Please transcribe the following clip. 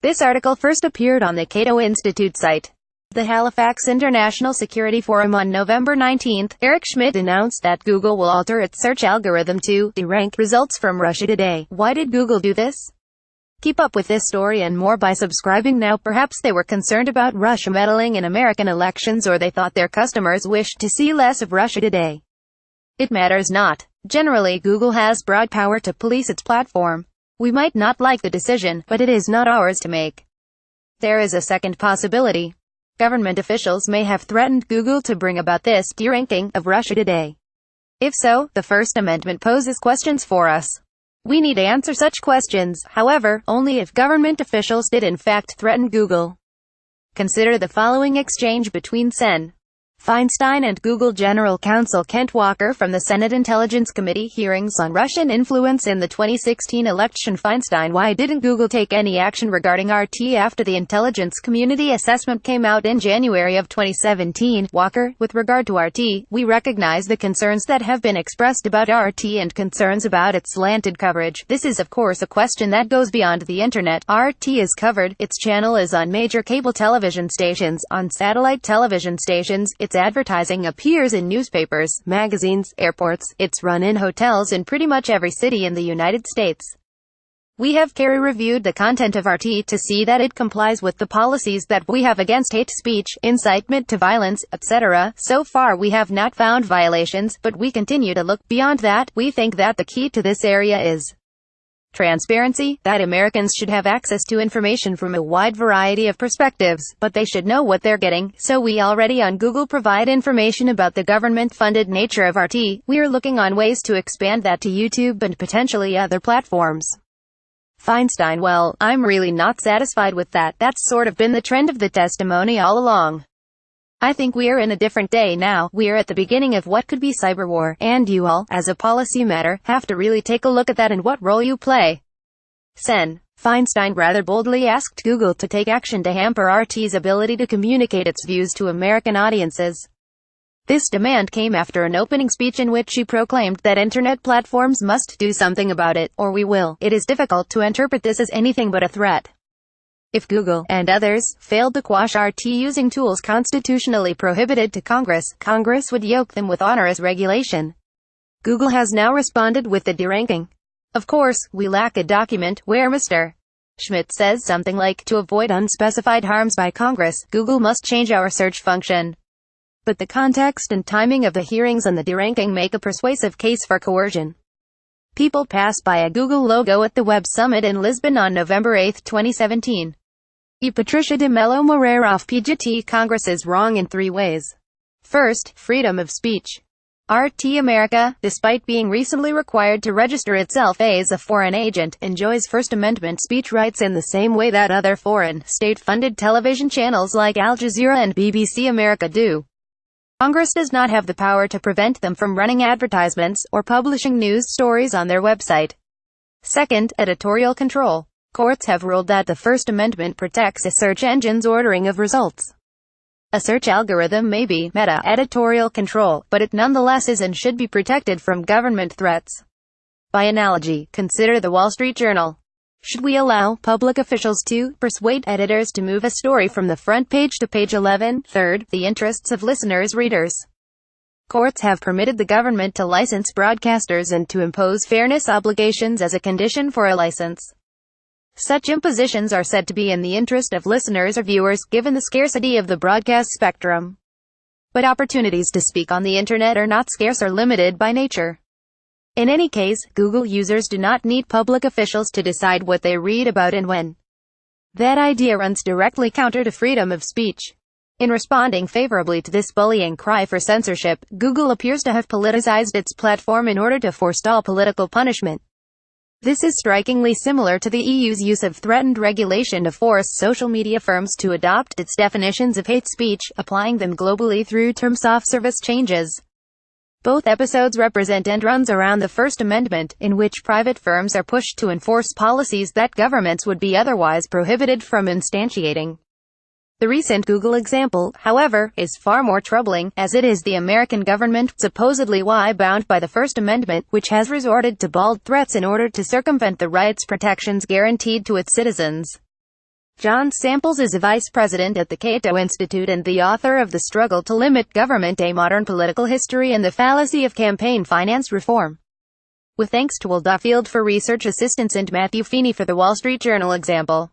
This article first appeared on the Cato Institute site. The Halifax International Security Forum on November 19. Eric Schmidt announced that Google will alter its search algorithm to derank results from Russia Today. Why did Google do this? Keep up with this story and more by subscribing now. Perhaps they were concerned about Russia meddling in American elections, or they thought their customers wished to see less of Russia Today. It matters not. Generally, Google has broad power to police its platform. We might not like the decision, but it is not ours to make. There is a second possibility. Government officials may have threatened Google to bring about this deranking of Russia Today. If so, the First Amendment poses questions for us. We need to answer such questions, however, only if government officials did in fact threaten Google. Consider the following exchange between Sen. Feinstein and Google General Counsel Kent Walker from the Senate Intelligence Committee hearings on Russian influence in the 2016 election. Feinstein: why didn't Google take any action regarding RT after the intelligence community assessment came out in January of 2017? Walker: with regard to RT, we recognize the concerns that have been expressed about RT and concerns about its slanted coverage. This is of course a question that goes beyond the internet. RT is covered, its channel is on major cable television stations, on satellite television stations, its advertising appears in newspapers, magazines, airports, it's run in hotels in pretty much every city in the United States. We have carefully reviewed the content of RT to see that it complies with the policies that we have against hate speech, incitement to violence, etc. So far we have not found violations, but we continue to look beyond that. We think that the key to this area is transparency, that Americans should have access to information from a wide variety of perspectives, but they should know what they're getting. So we already on Google provide information about the government-funded nature of RT. We are looking on ways to expand that to YouTube and potentially other platforms. Feinstein: well, I'm really not satisfied with that. That's sort of been the trend of the testimony all along. I think we are in a different day now. We are at the beginning of what could be cyber war, and you all, as a policy matter, have to really take a look at that and what role you play. Sen. Feinstein rather boldly asked Google to take action to hamper RT's ability to communicate its views to American audiences. This demand came after an opening speech in which she proclaimed that internet platforms must do something about it, or we will. It is difficult to interpret this as anything but a threat. If Google, and others, failed to quash RT using tools constitutionally prohibited to Congress, Congress would yoke them with onerous regulation. Google has now responded with the deranking. Of course, we lack a document where Mr. Schmidt says something like, to avoid unspecified harms by Congress, Google must change our search function. But the context and timing of the hearings on the deranking make a persuasive case for coercion. People passed by a Google logo at the Web Summit in Lisbon on November 8, 2017. Patricia de Mello Moreira of PGT: Congress is wrong in 3 ways. First, freedom of speech. RT America, despite being recently required to register itself as a foreign agent, enjoys First Amendment speech rights in the same way that other foreign, state-funded television channels like Al Jazeera and BBC America do. Congress does not have the power to prevent them from running advertisements, or publishing news stories on their website. Second, editorial control. Courts have ruled that the First Amendment protects a search engine's ordering of results. A search algorithm may be meta-editorial control, but it nonetheless is and should be protected from government threats. By analogy, consider the Wall Street Journal. Should we allow public officials to persuade editors to move a story from the front page to page 11? Third, the interests of listeners, readers. Courts have permitted the government to license broadcasters and to impose fairness obligations as a condition for a license. Such impositions are said to be in the interest of listeners or viewers, given the scarcity of the broadcast spectrum. But opportunities to speak on the internet are not scarce or limited by nature. In any case, Google users do not need public officials to decide what they read about and when. That idea runs directly counter to freedom of speech. In responding favorably to this bullying cry for censorship, Google appears to have politicized its platform in order to forestall political punishment. This is strikingly similar to the EU's use of threatened regulation to force social media firms to adopt its definitions of hate speech, applying them globally through terms of service changes. Both episodes represent end runs around the First Amendment, in which private firms are pushed to enforce policies that governments would be otherwise prohibited from instantiating. The recent Google example, however, is far more troubling, as it is the American government, supposedly bound by the First Amendment, which has resorted to bald threats in order to circumvent the rights protections guaranteed to its citizens. John Samples is a vice president at the Cato Institute and the author of The Struggle to Limit Government: A Modern Political History and the Fallacy of Campaign Finance Reform. With thanks to Will Duffield for research assistance and Matthew Feeney for the Wall Street Journal example.